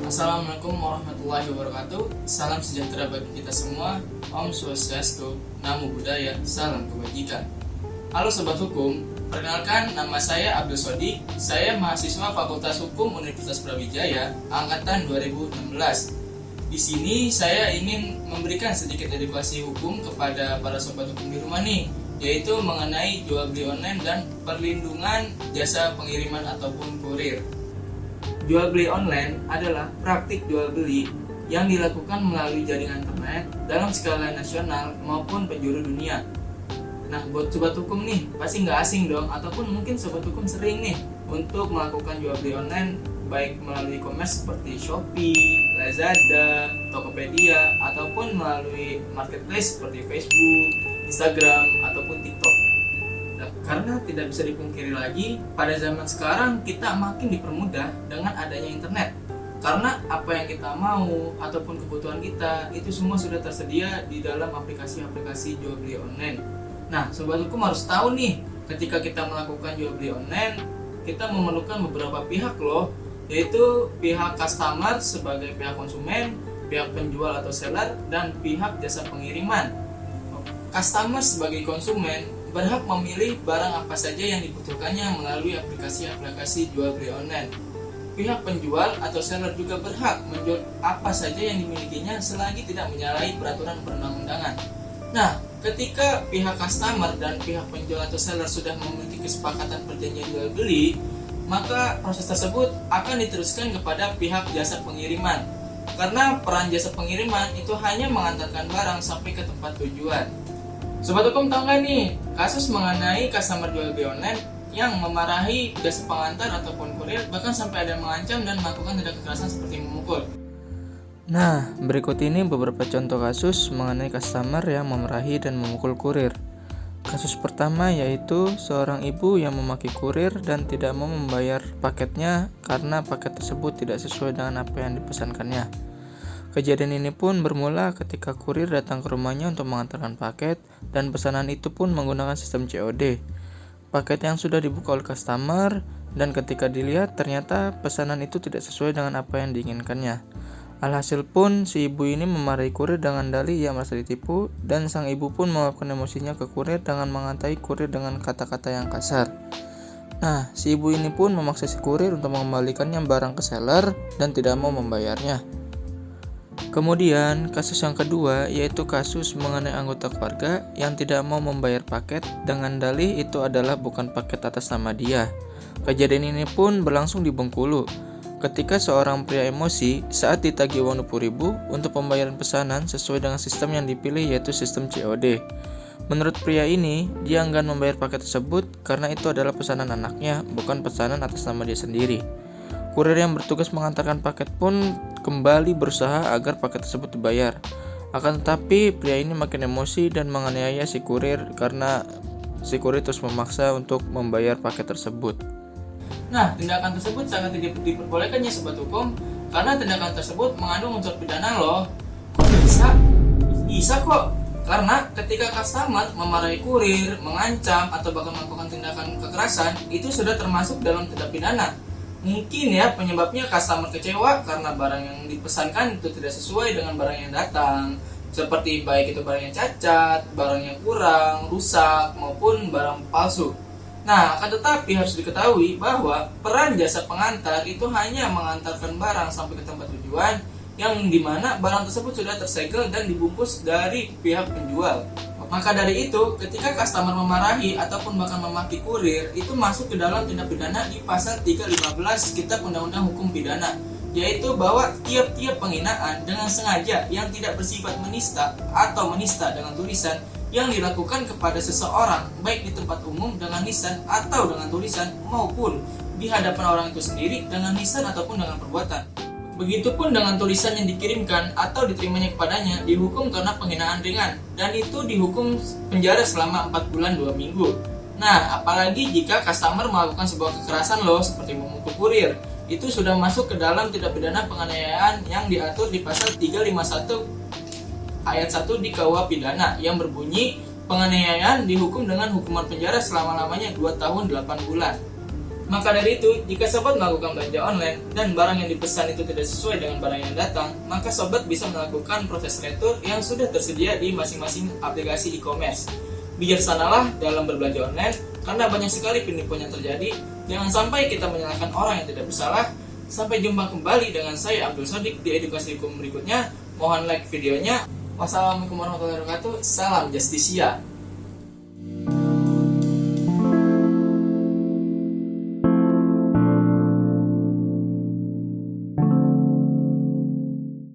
Assalamualaikum warahmatullahi wabarakatuh. Salam sejahtera bagi kita semua. Om Swastiastu, Namo Buddhaya, salam kebajikan. Halo Sobat Hukum, perkenalkan nama saya Abdul Sodik. Saya mahasiswa Fakultas Hukum Universitas Brawijaya, angkatan 2016. Di sini saya ingin memberikan sedikit edukasi hukum kepada para sobat hukum di rumah nih, yaitu mengenai jual beli online dan perlindungan jasa pengiriman ataupun kurir. Jual beli online adalah praktik jual beli yang dilakukan melalui jaringan internet dalam skala nasional maupun penjuru dunia. Nah, buat sobat hukum nih, pasti nggak asing dong, ataupun mungkin sobat hukum sering nih untuk melakukan jual beli online baik melalui e-commerce seperti Shopee, Lazada, Tokopedia, ataupun melalui marketplace seperti Facebook, Instagram, ataupun TikTok. Karena tidak bisa dipungkiri lagi, pada zaman sekarang kita makin dipermudah dengan adanya internet. Karena apa yang kita mau ataupun kebutuhan kita itu semua sudah tersedia di dalam aplikasi-aplikasi jual beli online. Nah, sobat hukum harus tahu nih, ketika kita melakukan jual beli online, kita memerlukan beberapa pihak loh, yaitu pihak customer sebagai pihak konsumen, pihak penjual atau seller, dan pihak jasa pengiriman. Customer sebagai konsumen berhak memilih barang apa saja yang dibutuhkannya melalui aplikasi-aplikasi jual beli online. Pihak penjual atau seller juga berhak menjual apa saja yang dimilikinya selagi tidak menyalahi peraturan perundang-undangan. Nah, ketika pihak customer dan pihak penjual atau seller sudah memiliki kesepakatan perjanjian jual beli, maka proses tersebut akan diteruskan kepada pihak jasa pengiriman. Karena peran jasa pengiriman itu hanya mengantarkan barang sampai ke tempat tujuan. Sobat hukum tahu nggak nih kasus mengenai customer jual beli online yang memarahi jasa pengantar ataupun kurir, bahkan sampai ada yang mengancam dan melakukan tindak kekerasan seperti memukul. Nah, berikut ini beberapa contoh kasus mengenai customer yang memarahi dan memukul kurir. Kasus pertama yaitu seorang ibu yang memaki kurir dan tidak mau membayar paketnya karena paket tersebut tidak sesuai dengan apa yang dipesankannya. Kejadian ini pun bermula ketika kurir datang ke rumahnya untuk mengantarkan paket dan pesanan itu pun menggunakan sistem COD. Paket yang sudah dibuka oleh customer dan ketika dilihat ternyata pesanan itu tidak sesuai dengan apa yang diinginkannya. Alhasil pun si ibu ini memarahi kurir dengan dalih ia merasa ditipu dan sang ibu pun meluapkan emosinya ke kurir dengan mengatai kurir dengan kata-kata yang kasar. Nah, si ibu ini pun memaksa si kurir untuk mengembalikannya barang ke seller dan tidak mau membayarnya. Kemudian, kasus yang kedua yaitu kasus mengenai anggota keluarga yang tidak mau membayar paket dengan dalih itu adalah bukan paket atas nama dia. Kejadian ini pun berlangsung di Bengkulu. Ketika seorang pria emosi saat ditagih uang 20.000 untuk pembayaran pesanan sesuai dengan sistem yang dipilih yaitu sistem COD. Menurut pria ini, dia enggan membayar paket tersebut karena itu adalah pesanan anaknya, bukan pesanan atas nama dia sendiri. Kurir yang bertugas mengantarkan paket pun kembali berusaha agar paket tersebut dibayar. Akan tetapi pria ini makin emosi dan menganiaya si kurir karena si kurir terus memaksa untuk membayar paket tersebut. Nah, tindakan tersebut sangat tidak diperbolehkan ya sobat hukum, karena tindakan tersebut mengandung unsur pidana loh. Kok bisa? Bisa kok. Karena ketika customer memarahi kurir, mengancam, atau bahkan melakukan tindakan kekerasan, itu sudah termasuk dalam tindak pidana. Mungkin ya penyebabnya customer kecewa karena barang yang dipesankan itu tidak sesuai dengan barang yang datang, seperti baik itu barang yang cacat, barang yang kurang, rusak, maupun barang palsu. Nah, akan tetapi harus diketahui bahwa peran jasa pengantar itu hanya mengantarkan barang sampai ke tempat tujuan yang dimana barang tersebut sudah tersegel dan dibungkus dari pihak penjual. Maka dari itu, ketika customer memarahi ataupun bahkan memaki kurir, itu masuk ke dalam tindak pidana di pasal 315 Kitab Undang-Undang Hukum Pidana, yaitu bahwa tiap-tiap penghinaan dengan sengaja yang tidak bersifat menista atau menista dengan tulisan yang dilakukan kepada seseorang, baik di tempat umum dengan lisan atau dengan tulisan, maupun di hadapan orang itu sendiri dengan lisan ataupun dengan perbuatan. Begitupun dengan tulisan yang dikirimkan atau diterimanya kepadanya dihukum karena penghinaan ringan, dan itu dihukum penjara selama 4 bulan 2 minggu. Nah, apalagi jika customer melakukan sebuah kekerasan loh, seperti memukul kurir, itu sudah masuk ke dalam tindak pidana penganiayaan yang diatur di pasal 351 ayat 1 di KUH Pidana yang berbunyi penganiayaan dihukum dengan hukuman penjara selama-lamanya 2 tahun 8 bulan. Maka dari itu, jika sobat melakukan belanja online dan barang yang dipesan itu tidak sesuai dengan barang yang datang, maka sobat bisa melakukan proses retur yang sudah tersedia di masing-masing aplikasi e-commerce. Bijaksanalah dalam berbelanja online, karena banyak sekali penipuan yang terjadi. Jangan sampai kita menyalahkan orang yang tidak bersalah. Sampai jumpa kembali dengan saya Abdul Sodik di edukasi hukum berikutnya. Mohon like videonya. Wassalamualaikum warahmatullahi wabarakatuh. Salam Justisia.